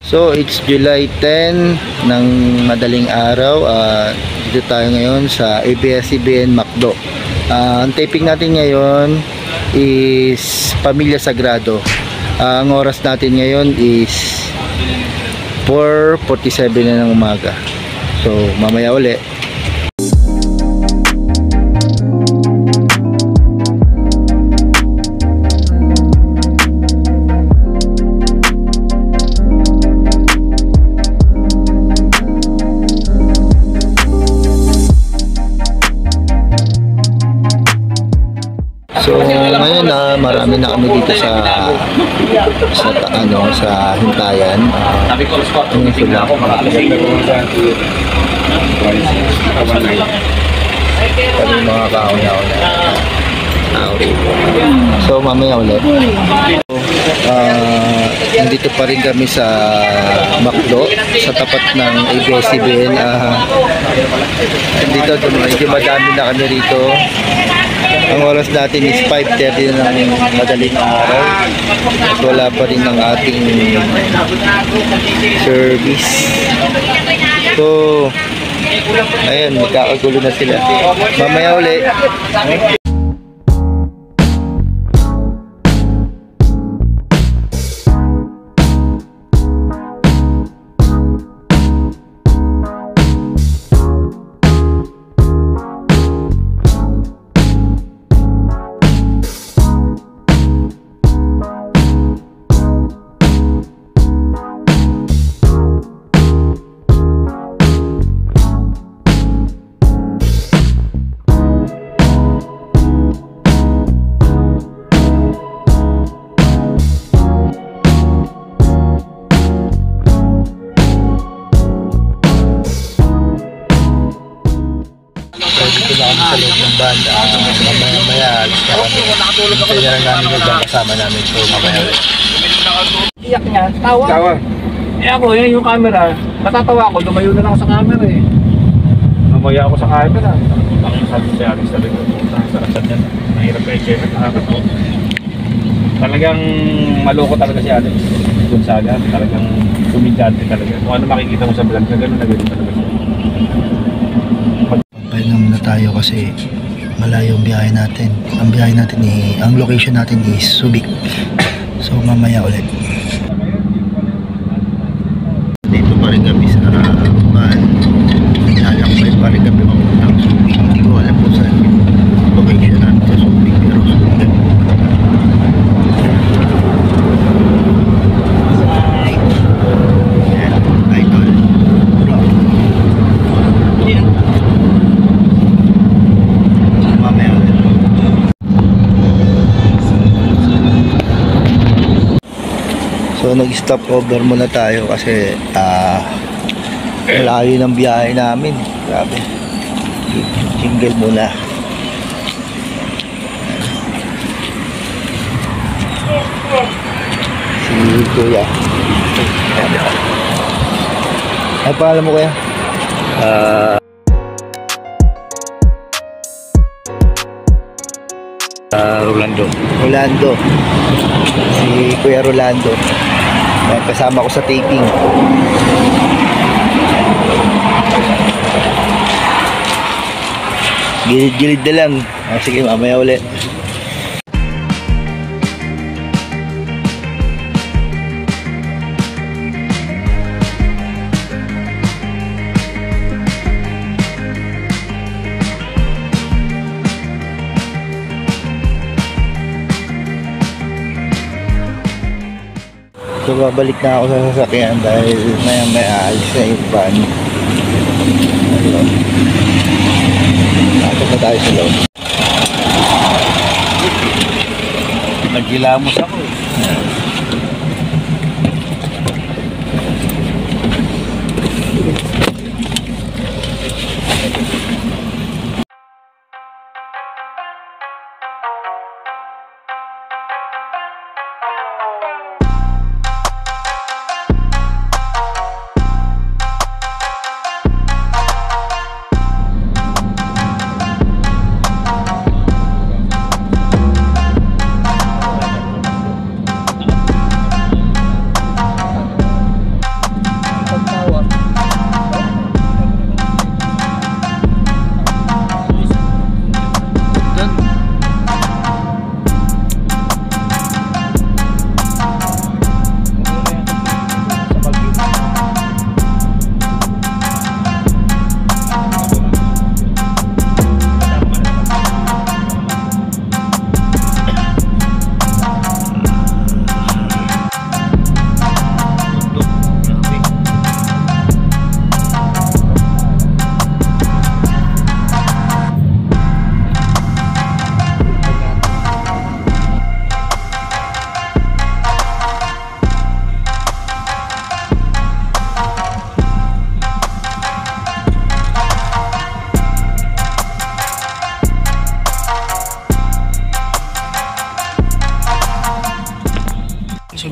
So it's July 10 ng madaling araw. Dito tayo ngayon sa ABS-CBN McDo. Ang taping natin ngayon is Pamilya Sagrado. Ang oras natin ngayon is 4:47 na ng umaga. So mamaya uli. So ngayon marami na kami dito sa hintayan. Sabi ko spot meeting na ako marami mga kauna-una. So mamaya ulit. Nandito pa rin kami sa McDo sa tapat ng ABS-CBN. Dito medyo madami na kami rito. Ang oras natin is 5:30 na ng madaling araw at wala pa rin ang ating service. So ayan, magkakagulo na sila. Mamaya ulit. Sa loob ng banda, mamaya alis na kami. Hintay na lang namin yung kasama namin. So mamaya ulit. Iyak niya, tawa. Eh ako, yan yung camera. Natatawa ako, lumayo na lang ako sa camera eh. Namaya ako sa camera. Sabi si Alex talaga, sarasan yan. Mahirap ka i-check, nakakatawa. Talagang maloko talaga si Alex. Gonzaga, talagang kumigante talaga. Kung ano makikita mo sa vlog na gano'n na gano'n talaga siya. Pahinga muna tayo kasi malayo ang biyahe natin. Ang location natin is Subic. So mamaya ulit. Dito pa rin kami sa van. Lalakbay pa rin kami ng Subic. Hindi ko alam kung saan yung location natin sa Subic, pero Subic. So nag-stop over muna tayo kasi malayo ng biyahe namin. Grabe. Jingle muna. Si Kuya. Ay, paalam mo Kuya? Rolando. Si Kuya Rolando. Kasama ko sa taping. Gilid-gilid na lang. Sige, mamaya ulit. So babalik na ako sa sasakyan dahil maya alis na yung van. Nakita pa tayo sa loob. Nagilamos ako eh.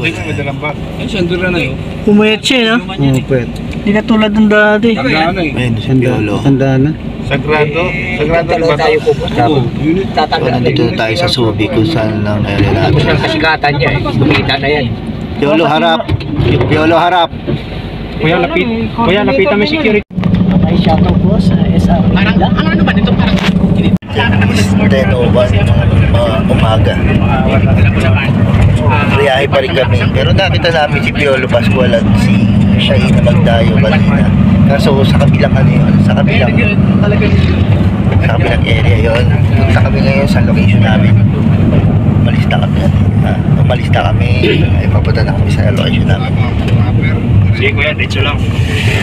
May dalang bag. Ay, sandura na yun. Pumayat siya, no? Oo, pwede. Hindi na tulad ng dati. Tandaan na eh. Ayun, si Piolo. Tandaan na. Sagrado. Sagrado rin ba tayo pupunta? So, nandito na tayo sa Subic kung saan lang nailalagay. Tapos ang kasikatan niya eh. Kumita na yan. Piolo, harap! Piolo, harap! Kuya, lapitan mo security. May shuttle po sa SR. Parang, ano ba dito? Parang, 10:01 mga umaga. Riyahe pa rin kami. Pero nakita namin si Piolo Pascual at si Shai na magdayo kanina. Kaso sa kabilang ano yun, sa kabilang area yun. Punta kami ngayon sa location namin. Umalis na kami. Ay, papunta na kami sa location namin. Sige kuya, diretso lang.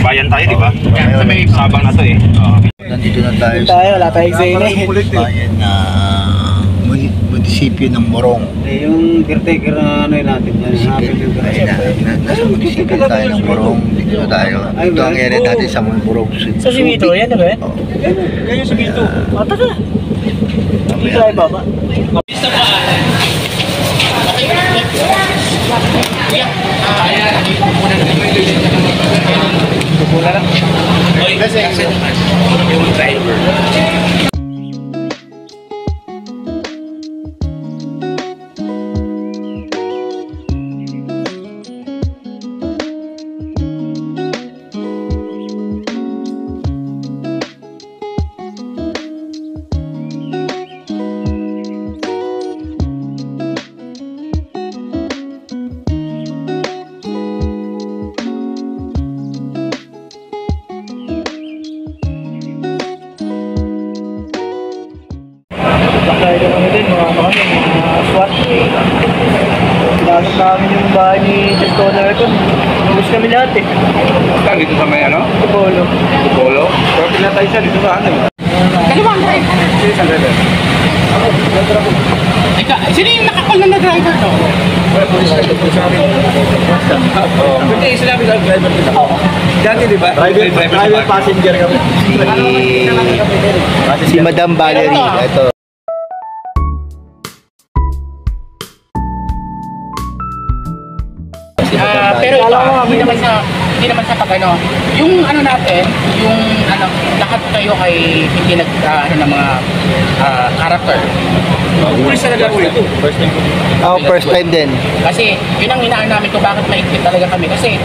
Bayan tayo, di ba? Ngayon, May sabang na to eh. nandito na tayo Wala tayong excited. bayan na munisipyo ng Morong. Eh, yung caretaker na ano yun natin yan. Nasa munisipyo tayo ng Morong. Dito na tayo. Ito ang area natin sa Morong. Sa Simito, yan na ba? Oo. Ganyan sa Ginto. Mata ka. Dito ay baba. Tayo na kami din, mga SWAT. Pinasok namin yung bahay ni Justo Narcon. Nubos kami lahat eh. Saan? Dito sa may ano? Polo. Polo? Pero pinatay siya dito sa ano eh. Kaliwang drive. Sige, saan driver? Sino yung nakakol na driver to? Hindi, sinabi ka driver dito. Dati di ba? Driver passenger kami. Si Madam Valerie. Ito. Pero ito, hindi naman sa pag ano. Yung ano natin, yung ano, lahat kayo ay hindi ano ng mga character. Pulis talaga ulit ito. First time ko. First time din. Kasi yun ang inaan namin kung bakit maiklit talaga kami. Kasi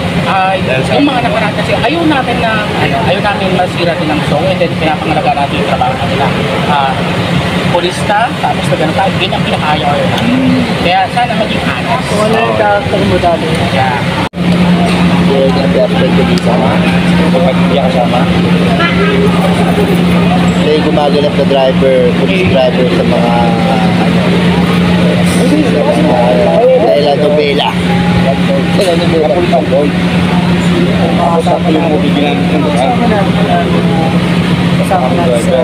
yung mga nakaraan kasi ayaw namin na, ayaw namin masira din ng song and then pinapangalaga natin yung trabaho nila. Polista, tapos na gano'n tayo, yun ang pinakayaw namin. Kaya sana maging honest. Kung ano yung character mo dati. Yeah. Kapag hindi kasama. Siya yung gumaganap na driver, police driver sa mga telenovela. Kasama yung mabibilan ng bukan. Kasama natin sa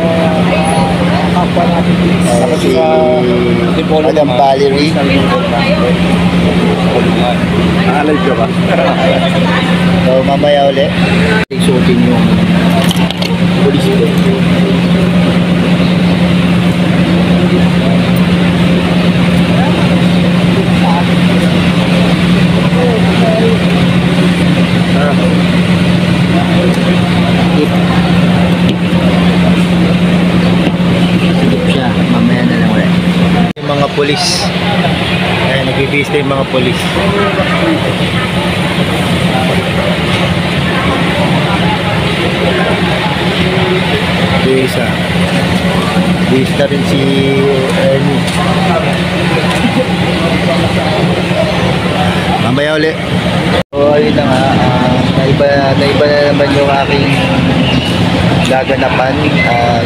kapwa natin. Si Madam Valerie. Naalay ka ba? So mamaya ulit, suotin yung police ko. Silip siya, mamaya na lang ulit. Yung mga polis, ayan, nagbibista yung mga polis. Bisa. Bisa rin si Ernie. Mamaya ulit. So ayun na nga, naiba na naman yung aking gaganapan.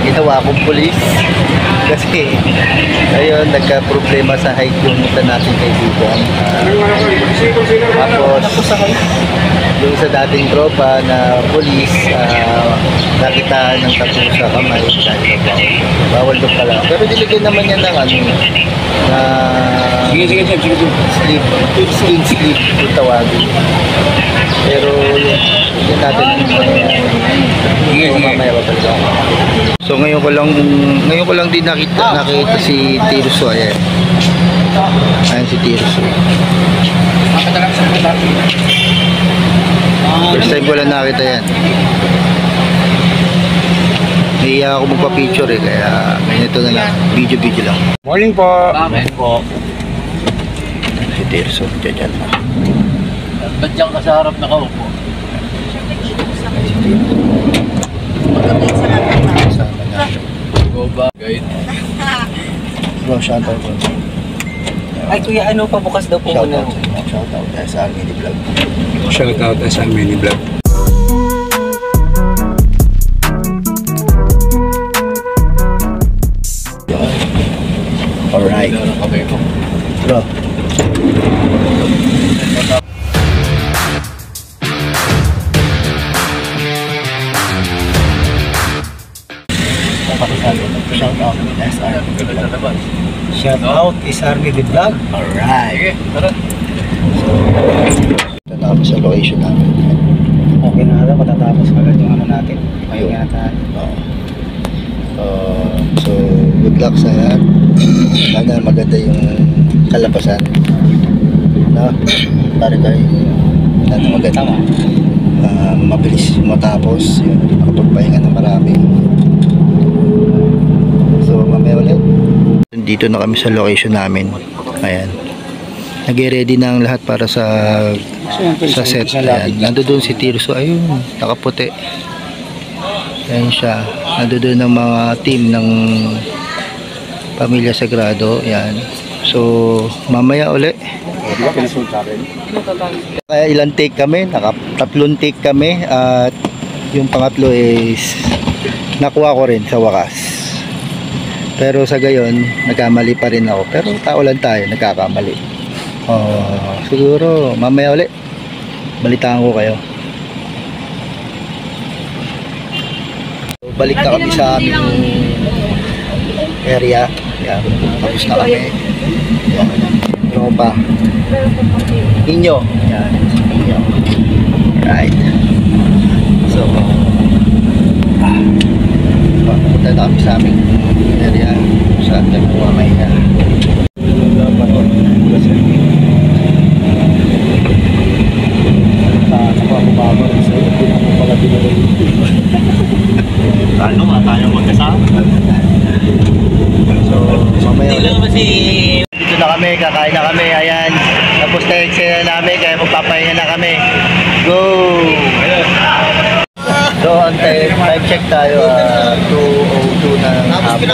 Ginawa akong pulis. Kasi ayun, nagka-problema sa hike yung isa natin kaibigan. Tapos yung sa dating tropa na polis, nakita ng tattoo sa kamay dahil bawal doon pala. Pero diligyan naman yan ng ano, na Sige. sleep, skin sleep kung tawagin. Pero yun natin mamaya pa talaga. So ngayon ko lang din nakita si Tirso, ayan. Ayan si Tirso. Mapadalang sa mga dati. First time ko lang nakita yan. Nahiya ako magpa-picture eh, kaya ganito na lang. Video lang. Morning po. Bakit po? Si Tirso, dyan na. Ba't diyan ka sa harap na kaupo? Kasama natin. Go ba? Guide. Bro, shoutout po. Ay, kuya, ano pa bukas daw po muna? Shoutout sa Mini Vlog. Shoutout sa Mini Vlog. Alright. Bro. Shoutout SR. Shout out is Army the Vlog. Alright. Tara. Ito na kami sa location namin. Okay na ata, matatapos agad yung ano natin. Ayun. Ayun tayo. So, good luck sa lahat. Sana maganda yung kalabasan. No? Para kayo sana maganda. Mabilis matapos. Yun, makapagpahinga ng marami. So, mamaya ulit. Dito na kami sa location namin. Ayan. Nag-ready na ang lahat para sa set. Ayan. Nandoon si Tirso. Ayun, nakaputi. Ayan siya. Nandoon ang mga team ng Pamilya Sagrado. Ayan. So, mamaya uli. Kaya ilang take kami? Tatlong take kami. At yung pangatlo is nakuha ko rin sa wakas. Pero sa gayon, nagkamali pa rin ako. Pero tao lang tayo, nagkakamali. Siguro, mamaya uli. Balitaan ko kayo. So, balik na kami sa aming area. Yan, tapos na kami. Yan, tropa. Inyo. Yan, inyo. Right. So, punta na kami sa aming area sa Tagpuan, Maynila. Ano nga tayo magkasama? So, mamaya ulit. Dito na kami, kakain na kami, ayan. Tapos na yung eksena namin, kaya magpapahinga na kami. Go! So, ang time check tayo, 2:02 na hapon.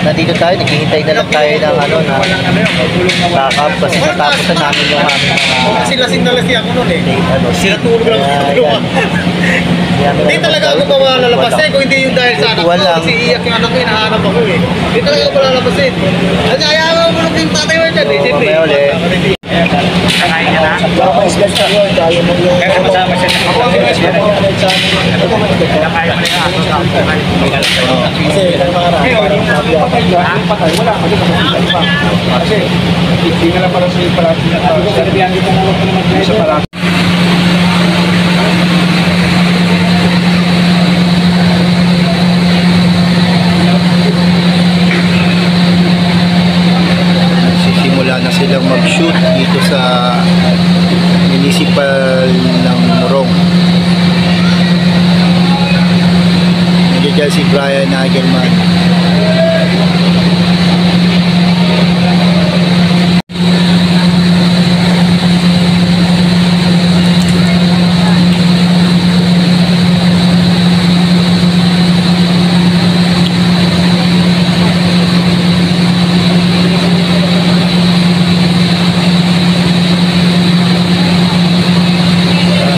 Nandito tayo, naghihintay na lang tayo ng ano, na backup kasi natapos na namin yung aming Silasing na lasing ako nun eh. Sinatulog lang ako tulungan. Hindi talaga ako malalabas eh, kung hindi yung dahil sa anak ko. Kasi iyak yung anak ko, hinahanap ako eh. Hindi talaga ako malalabasin. Ang ayaw mo bulog yung tatay mo dyan eh. Siyempre. Mamaya ulit. Kakain ka na? Kaya masama siya. Kakain mo na yung aso sa Kasi, Kasi, hindi na lang para sa parati na tao. Sabihan kita na wag ko naman kayo sa parati. Nagsisimula na silang mag-shoot dito sa municipal ng Morong. Nandiyan si Brian Nagelman.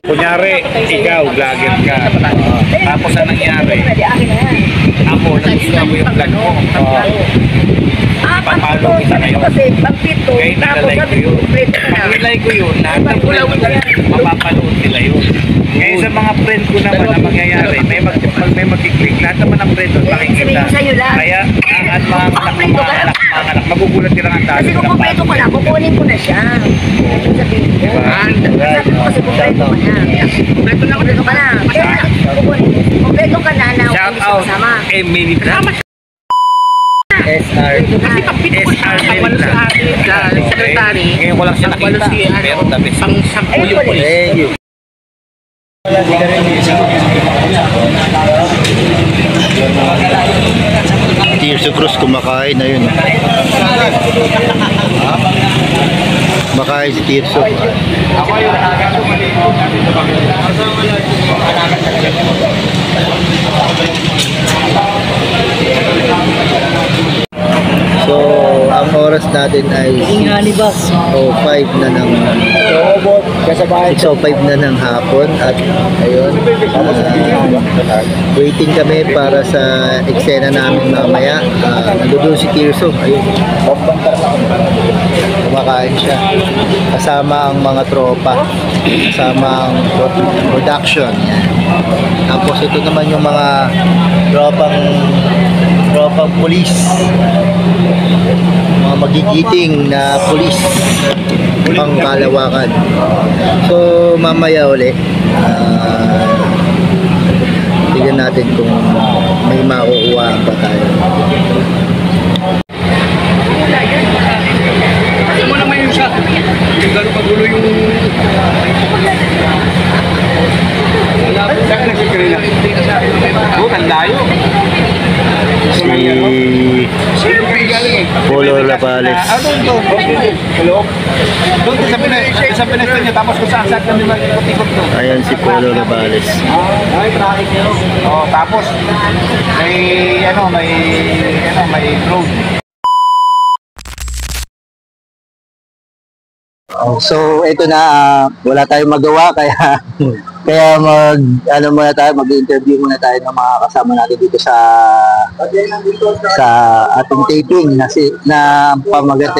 Kunyari, ikaw, vlogger ka. Tapos ang nangyari, ako, nag-ina mo yung vlog mo. Papalo kita ngayon. Kaya nilalike ko yun. Pag nilike ko yun, lahat ng friend ko, mapapanood nila yun. Kaya sa mga friend ko naman na mangyayari, may mag-click, lahat naman ng friend doon makikita. Kaya ang mga anak, magugulat nila ang dami. Kasi kung kumpleto ko na, kukunin ko na siya. Sabihin ko. Sabi ko kasi kumpleto ka na. Kumpleto ka na. Kumpleto ka na na Shout out kasama. Mini Drama. SR. Kasi pag pinupush siya, nagwalo si ate, secretary. Ngayon ko lang siya nagwalo nakita. si, Pero tabi. pang sampu yung polis. Thank you. Tirso Cruz kumakain na yun. Ha? Kumakain si Tirso. So, ang oras natin ay 6:05 na ng 6:05 na ng hapon at ayun, waiting kami para sa eksena namin mamaya. Nandoon si Tirso, ayun. Kumakain siya. Kasama ang mga tropa, kasama ang production. Yan. Tapos ito naman yung mga tropang pulis, mga magigiting na pulis pang Kalawakan. So mamaya uli tignan natin kung may makukuha pa tayo. Kasi mo naman yung siya. Yung gano'n pagulo yung... Saan ka nagsikirin na? Oo, kandayo. Si Polo Lapales. Hello? Doon sa pinesto niya, tapos kung saan kami mag-ikot-ikot doon. Ayan si Polo Lapales. Ay, traffic niyo. Oh, tapos may road. So ito na, wala tayong magawa kaya mag-interview muna tayo ng mga kasama natin dito sa ating taping na pamagat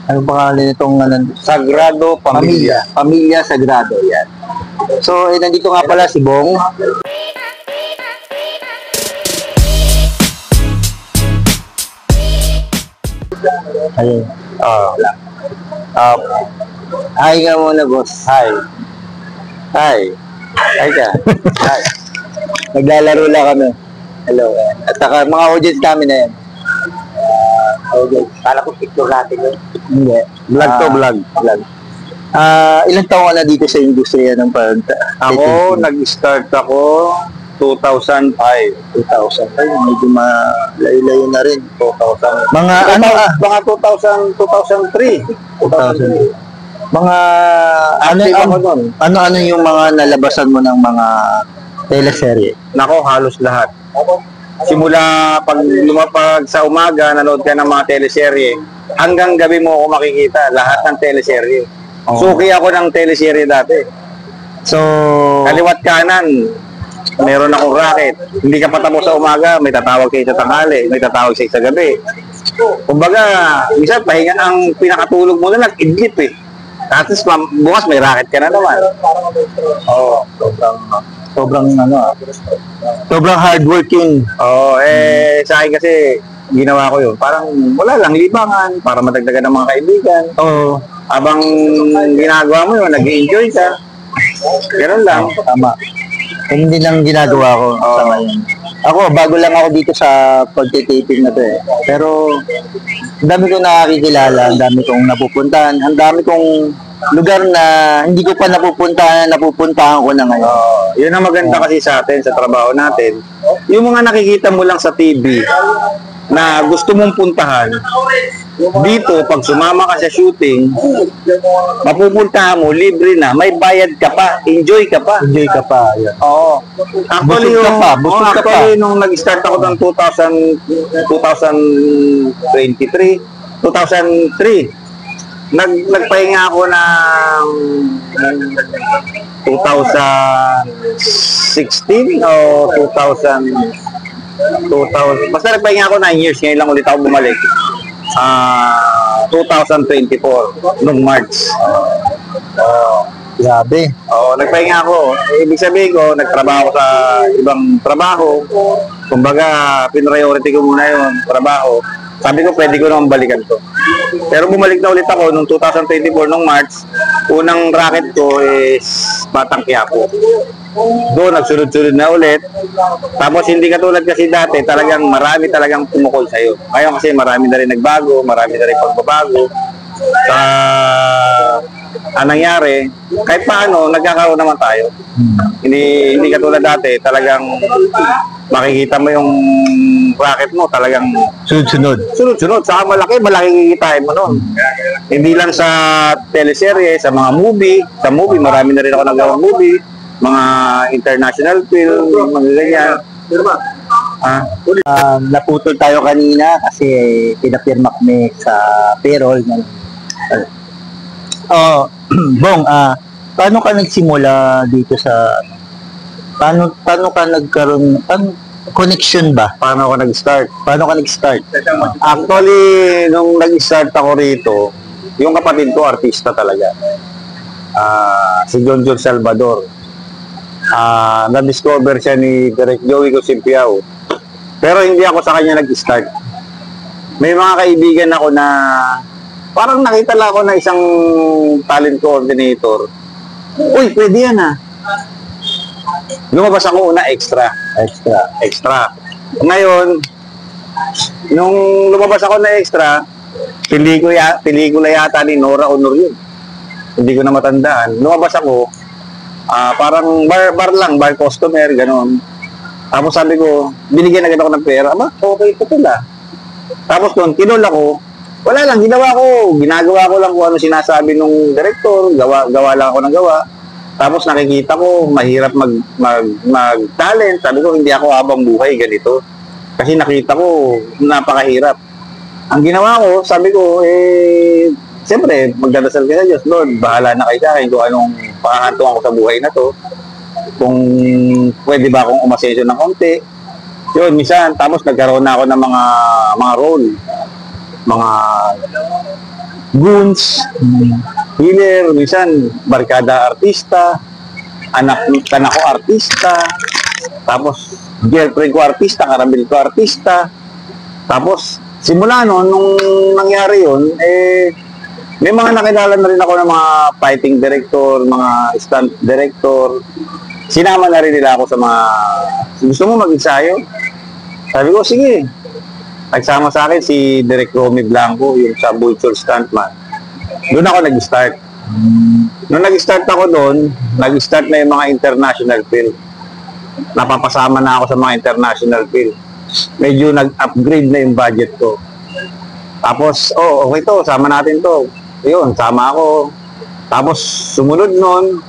ano pangalan nitong Sagrado Pamilya Sagrado, yan. So nandito nga pala si Bong. Ayun. Hi nga muna, boss. Hi. Hi ka. Hi. Naglalaro lang kami. Hello. At saka mga audience kami na yan. Audience. Kala ko picture natin yun. Hindi. Vlog to vlog. Ilang taon ka na dito sa industriya ng Ako, nag-start ako 2005. 2005. Medyo malayo-layo na rin. 2000. Mga Mga 2003. 2000. Mga Active ako nun. ano yung mga nalabasan mo ng mga teleserye? Nako, halos lahat. Simula pag lumapag sa umaga, nanood ka ng mga teleserye, hanggang gabi mo ako makikita lahat ng teleserye. Oh. Suki ako ng teleserye dati. So, Kaliwat kanan, meron akong racket. Hindi ka patapos sa umaga, may tatawag kayo sa tanghali, may tatawag kayo sa gabi. Kumbaga, minsan pahinga ang pinakatulog mo na lang, idlip eh. Tapos bukas may racket ka na naman. Oo, sobrang sobrang hard work yun. Oo, sa akin kasi ginawa ko yun. Parang wala lang, libangan, para madagdagan ng mga kaibigan. Oo. Habang ginagawa mo yun, nag-enjoy ka. Ganun lang. Tama. Hindi lang ginagawa ko sa ngayon. Ako, bago lang ako dito sa pagtitaping na to eh. Pero, ang dami kong nakakikilala, ang dami kong napupuntahan, ang dami kong lugar na hindi ko pa napupuntahan ko na ngayon. Yun ang maganda kasi sa atin, sa trabaho natin. Yung mga nakikita mo lang sa TV na gusto mong puntahan, dito, pag sumama ka sa shooting, mapupuntahan mo, libre na, may bayad ka pa, enjoy ka pa. Enjoy ka pa. Yan. Oo. Actually, Busog ka pa. nung nag-start ako ng 2003, nagpahinga ako ng 2016 o 2000, basta nagpahinga ako 9 years, ngayon lang ulit ako bumalik. 2024, nung March. Grabe. Nagpahinga ako. Ibig sabihin ko, nagtrabaho sa ibang trabaho. Kumbaga, pinriority ko muna yung trabaho. Sabi ko, pwede ko naman balikan to. Pero bumalik na ulit ako noong 2024, nung March. Unang racket ko is Batang Quiapo. Doon, nagsunod-sunod na ulit. Tapos hindi katulad kasi dati, talagang marami talagang tumukol sa'yo. Ngayon kasi marami na rin nagbago, marami na rin pagbabago. Sa ang nangyari, kahit paano, nagkakaroon naman tayo. Hindi katulad dati, talagang makikita mo yung racket mo, talagang Sunod-sunod. sunod-sunod. Saka malaki kikitain mo nun. Hindi lang sa teleserye, sa mga movie. Sa movie, marami na rin ako nagawang movie. Mga international film, mga ganyan. Naputol tayo kanina kasi pinapirma kami sa payroll. Bong, paano ka nagsimula dito sa paano ka nagkaroon connection ba? Paano ako nag-start? Paano ka nag-start? Actually, nung nag-start ako rito, yung kapatid ko, artista talaga. Si John Salvador. Na-discover siya ni Direk Joey Cosimpiao. Pero hindi ako sa kanya nag-start. May mga kaibigan ako na parang nakita lang ako na isang talent coordinator. Uy, pwede yan Lumabas ako una extra. Ngayon, nung lumabas ako na extra, pelikula yata ni Nora Honor yun. Hindi ko na matandaan. Lumabas ako, parang bar customer, gano'n. Tapos sabi ko, binigyan agad ako ng pera. Okay ito pala. Tapos doon, kinol ako. Wala lang, ginagawa ko lang kung ano sinasabi nung director, gawa lang ako ng gawa. Tapos nakikita ko, mahirap mag-talent. Sabi ko, hindi ako habang buhay ganito. Kasi nakita ko, napakahirap. Ang ginawa ko, sabi ko, siyempre, magdadasal ka sa Diyos, Lord, bahala na kayo sa akin kung anong pakakantungan ko sa buhay na to. Kung pwede ba akong umasenso ng konti. Yun, minsan, tapos nagkaroon na ako ng mga role. Mga goons, healer, minsan, barkada artista, anak ko artista, tapos girlfriend ko artista, karambil ko artista. Tapos, simula noon, nung nangyari yun, may mga nakilala na rin ako ng mga fighting director, mga stunt director. Sinama na rin nila ako sa mga, gusto mo mag-ensayo? Sabi ko, sige. Nagsama sa akin si Direk Romy Blanco, yung sa Bulchor Stuntman. Doon ako nag-start. Nung nag-start ako doon, nag-start na yung mga international film. Napapasama na ako sa mga international film. Medyo nag-upgrade na yung budget ko. Tapos, okay to, sama natin to. Yun, sama ako. Tapos, sumunod nun,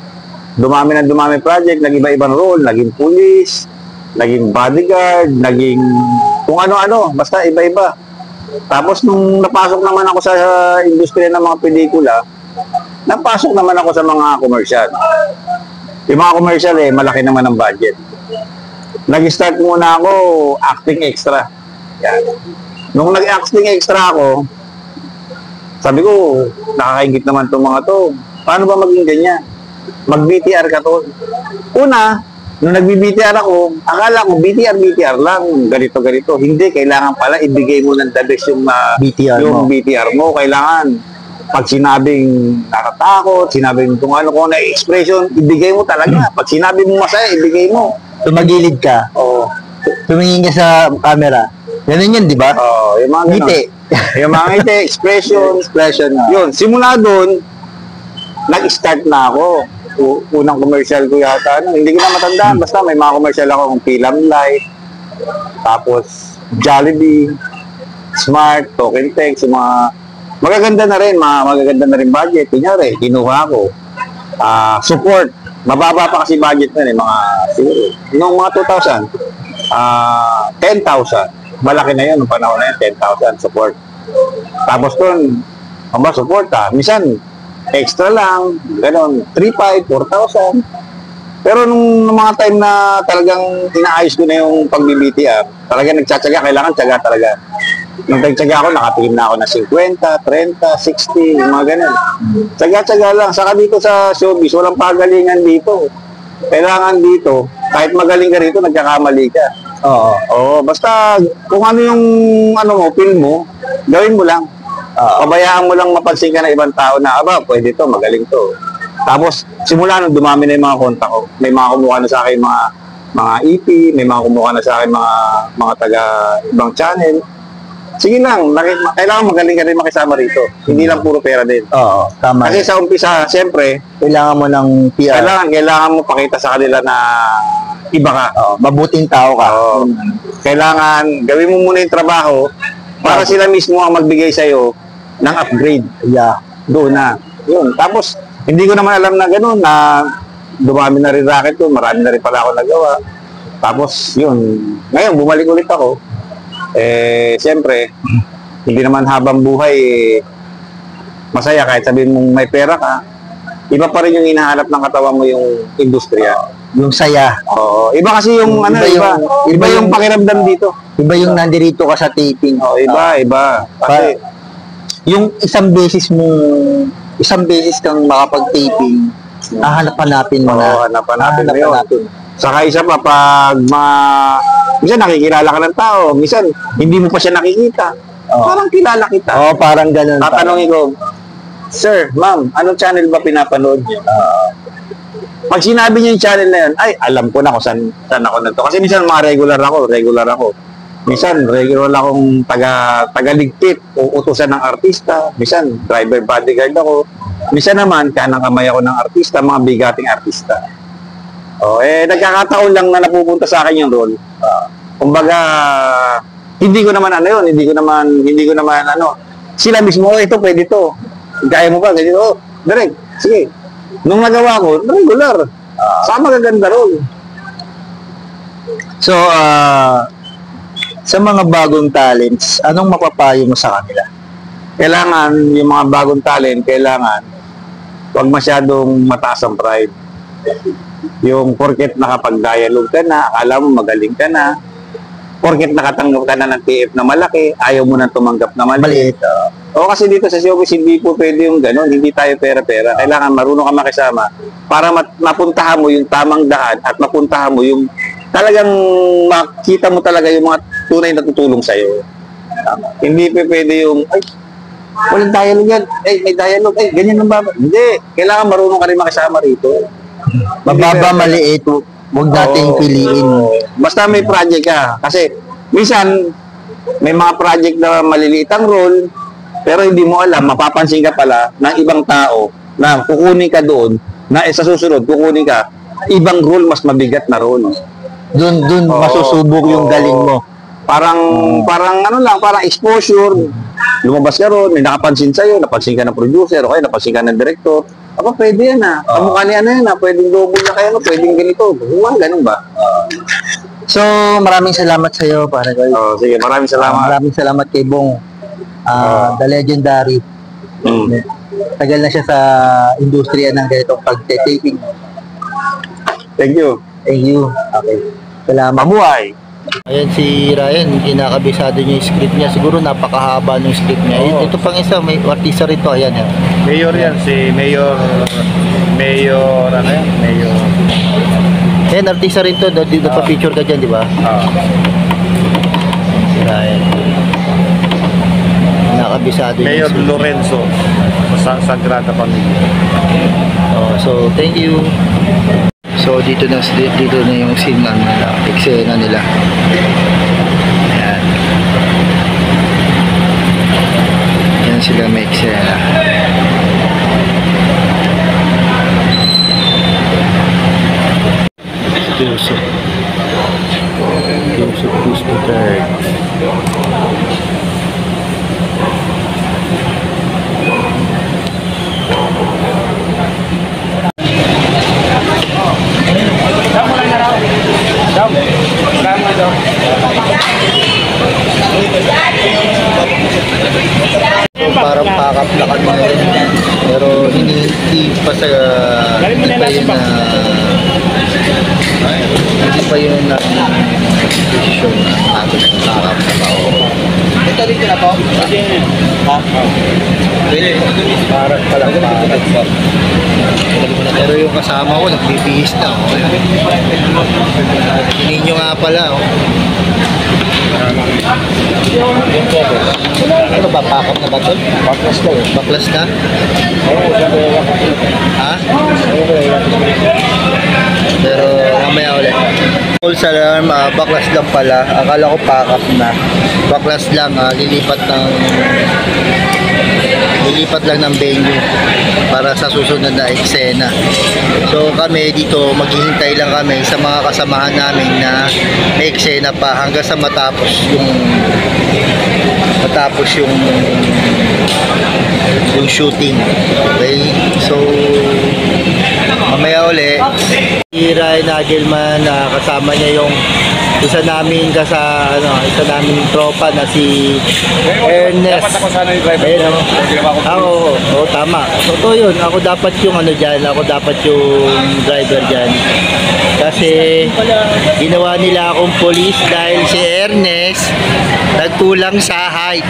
dumami project, nag-iba-ibang role, naging police, naging bodyguard, naging kung ano-ano, basta iba-iba. Tapos, nung napasok naman ako sa industriya ng mga pelikula, napasok naman ako sa mga commercial. Yung mga commercial, malaki naman ang budget. Nag-start muna ako, acting extra. Yan. Nung nag-acting extra ako, sabi ko, nakakaingit naman itong mga to. Paano ba maging ganyan? Mag-BTR ka to. Una, nung nag-BTR ako, akala ko BTR lang, ganito. Hindi, kailangan pala ibigay mo ng the best yung BTR mo. Kailangan, pag sinabing nakatakot, sinabing kung ano na expression, ibigay mo talaga. Pag sinabi mo masaya, ibigay mo. Tumagilid ka. Oo. Tumingin ka sa camera. Ganun yan, di ba? Oo, yung mga Ngiti. Yung mga ngiti, expression. Yun, simula doon, nag-start na ako. Unang commercial ko yata, hindi ko na matandaan, basta may mga commercial ako kung Pilam Light, tapos Jollibee, Smart, Token Text, yung mga magaganda na rin budget. Kunyari, kinuha ko. Support, mababa pa kasi budget na mga siguro. Noong mga 2,000, 10,000. Malaki na yun, noong panahon na yun, 10,000 support. Tapos doon, support minsan, extra lang, gano'n, 3,500, 4,000. Pero nung mga time na talagang inaayos ko na yung pag-BTR, talaga nagtsatsaga, kailangan tsaga talaga. Nung nagtsaga ako, nakatingin na ako na 50, 30, 60, yung mga gano'n. Tsaga-tsaga lang. Saka dito sa showbiz, walang pagalingan dito. Kailangan dito, kahit magaling ka rito, nagkakamali ka. Oo, basta kung ano yung film mo, gawin mo lang. Pabayaan mo lang mapansin ka ng ibang tao na, aba, pwede to, magaling to. Tapos, simula nung dumami na yung mga kontak ko, may mga kumuha na sa akin mga EP, may mga kumuha na sa akin mga taga ibang channel. Sige lang, kailangan magaling ka rin makisama rito. Hindi lang puro pera din. Oo, tama. Kasi sa umpisa, siyempre, Kailangan mo ng PR. kailangan mo pakita sa kanila na iba ka. Mabuting tao ka. Oo. Kailangan, gawin mo muna yung trabaho para sila mismo ang magbigay sa'yo ng upgrade. Yeah. Doon na. Yun. Tapos, hindi ko naman alam na gano'n na dumami na rin racket ko, marami na rin pala ako nagawa. Tapos, yun. Ngayon, bumalik ulit ako. Siyempre, hindi naman habang buhay masaya kahit sabihin mong may pera ka. Iba pa rin yung hinahanap ng katawan mo yung industriya. Yung saya. Oo. Iba kasi yung iba yung pakiramdam dito. Iba yung nandirito ka sa taping. Oo, iba. Kasi Yung isang beses kang makapag-taping, hanapin mo na. hanap-hanapin mo yun. Saka isa pa, pag minsan nakikilala ka ng tao, minsan hindi mo pa siya nakikita. Parang kilala kita. Oo, parang ganun. Tatanungin ko, Sir, ma'am, anong channel ba pinapanood niyo? Pag sinabi niya yung channel na yun, ay, alam ko na kung saan ako nito. Kasi minsan mga regular ako. Minsan, regular akong taga-ligpit o utusan ng artista. Minsan, driver bodyguard ako. Minsan naman, kanang kamay ako ng artista, mga bigating artista. Nagkakataon lang na napupunta sa akin yung role. Kumbaga, hindi ko naman sila mismo, ito, pwede to. Kaya mo ba? Ganito, direct, sige. Nung nagawa ko, regular. Sama magaganda role. So, sa mga bagong talents, anong mapapayo mo sa kanila? Kailangan, yung mga bagong talent, huwag masyadong mataas ang pride. Yung porket nakapag-dialogue ka na, akala mo magaling ka na, porket nakatanggap ka na ng TF na malaki, ayaw mo na tumanggap na maliit. O kasi dito sa showbiz, hindi po pwede yung gano'n, hindi tayo pera-pera. Kailangan marunong ka makisama para mapuntahan mo yung tamang daan at mapuntahan mo yung talagang makita mo talaga yung mga tunay na tutulong sa'yo. Hindi pwede yung, ay, walang dialogue yan. Ay, may dialogue. Ay, ganyan ang baba. Hindi. Kailangan marunong ka rin makisama rito. Mababa, maliit, huwag nating piliin. Basta may project ka. Kasi, minsan, may mga project na maliliit ang role, pero hindi mo alam, mapapansin ka pala ng ibang tao na kukunin ka doon, na sa susunod, kukunin ka, ibang role, mas mabigat na role. Doon masusubok yung galing mo. Parang exposure. Lumabas ka ron, may nakapansin sa'yo, napansin ka ng producer, o kaya napansin ka ng director. Aba, pwede yan Kamukha niya na yan pwedeng double na kayo, pwedeng ganito. Ganun ba? So, maraming salamat sa iyo, pare. Sige, maraming salamat. Maraming salamat kay Bong. The Legendary. Tagal na siya sa industriya ng ganitong pag-taping. Thank you. Thank you. Okay. Salamat. Mabuhay. Ayan si Ryan, kinakabisado niya yung script niya. Siguro napakahaba ng script niya. Ito pang isa, may artista rito. Ayan yan. Mayor yan, si Mayor, ano yan? Mayor. Ayan, artista rin to. Dito pa picture ka dyan, di ba? Si Ryan. Kinakabisado niya. Mayor Lorenzo, sa Sagrada Familia. So, thank you. So, dito na yung scene nila, eksena nila. Ayan. Yan sila may eksena. Joseph Cruz III. Parang pakaplakan mo yun. Pero hindi pa yun na desisyon na natin nakakaplakan. Ito dito na po? Parang palakpakan. Pero yung kasama ko nagbibihis na. Hindi nyo nga pala. Ano ba, pakap na ba ito? Baklas na eh. Baklas na? Ha? Pero mamaya ulit. False alarm, baklas lang pala. Akala ko pakap na. Baklas lang, lilipat lang ng venue para sa susunod na eksena. So kami dito maghihintay lang kami sa mga kasamahan namin na may eksena pa hanggang sa matapos yung shooting. Okay? So mamaya uli si Ryan Nagelman, kasama niya yung isa naming tropa na si Ernest. Dapat ako sana yung driver. Ayun, Ginawa ko. oo, tama. Totoo yun. Ako dapat yung ako dapat yung driver dyan. Kasi ginawa nila akong police dahil si Ernest nagkulang sa height.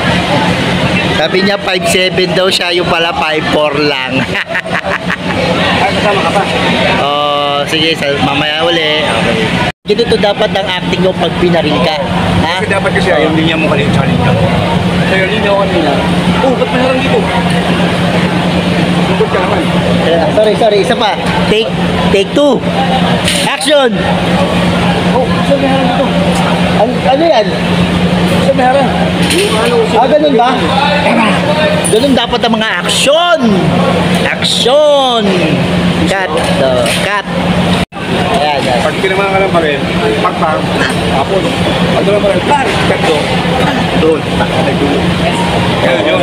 Sabi niya 5'7" daw siya, yung pala 5'4" lang. Kasama ka pa. Sige, mamaya uli. Okay. Ganito dapat ang acting mo pag pinaril ka. Ha? Kasi dapat kasi yung linya mo kanina challenge ka. Kasi yung linya ko kanina. Oh, ba't maharang dito? Lugod ka naman. Sorry, isa pa. Take 2. Action! Oh, saan may harang dito? Ano yan? Saan may harang? Ganun ba? Ganun dapat ang mga action! Action! Cut! Cut! Ayan. Pag kinamahan ka lang pa rin, pagpang, hapon. Pag naman pa rin, cut do. Doon. Ganun yun.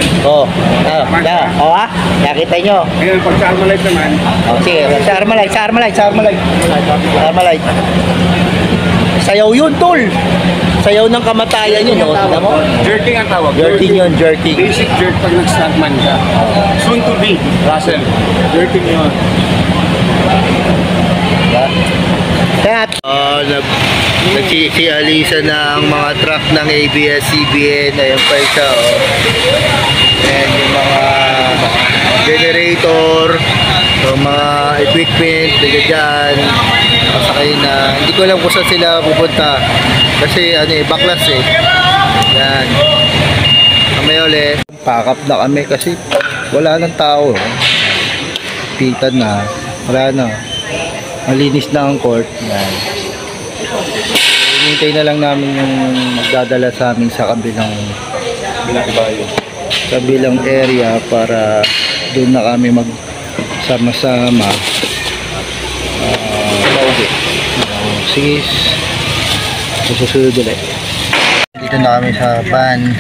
Nakita nyo. Ngayon, pag sa Armalite naman, Sige, sa Armalite. Sayaw yun, tol. Sayaw ng kamatayan yun, no? Tama mo? jerking ang tawag. Jerking yun, jerking. Basic jerk pag nag-stuntman ka. Soon to be, Russell. Jerking yun. Cut! Nagsisialisa ng mga truck ng ABS-CBN. Ayan pa isa, and yung mga generator, yung mga equipment, dyan. Masakay na. Hindi ko alam kung saan sila pupunta. Kasi baklas eh. Yan. Kamay ulit. Pack up na kami kasi wala nang tao. Pitan na. Wala na. Malinis na ang court. Yan. Hinintay na lang namin yung magdadala sa amin sa kabilang area para doon na kami magsama-sama. Sige, susunod ulit. Dito na kami sa van.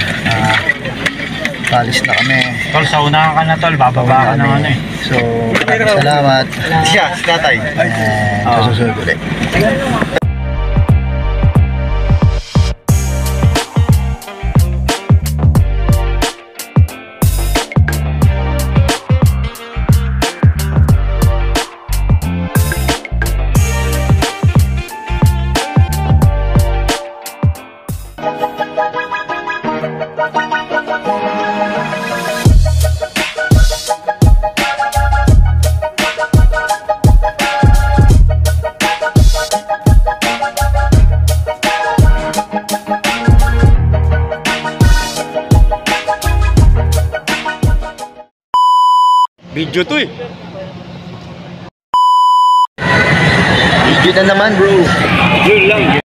Palis na kami. Tol, sa unahan ka na, tol. Bababa ka na So, maraming salamat. Siya, si tatay. Susunod ulit. Video to eh. Video na naman, bro. Yun lang.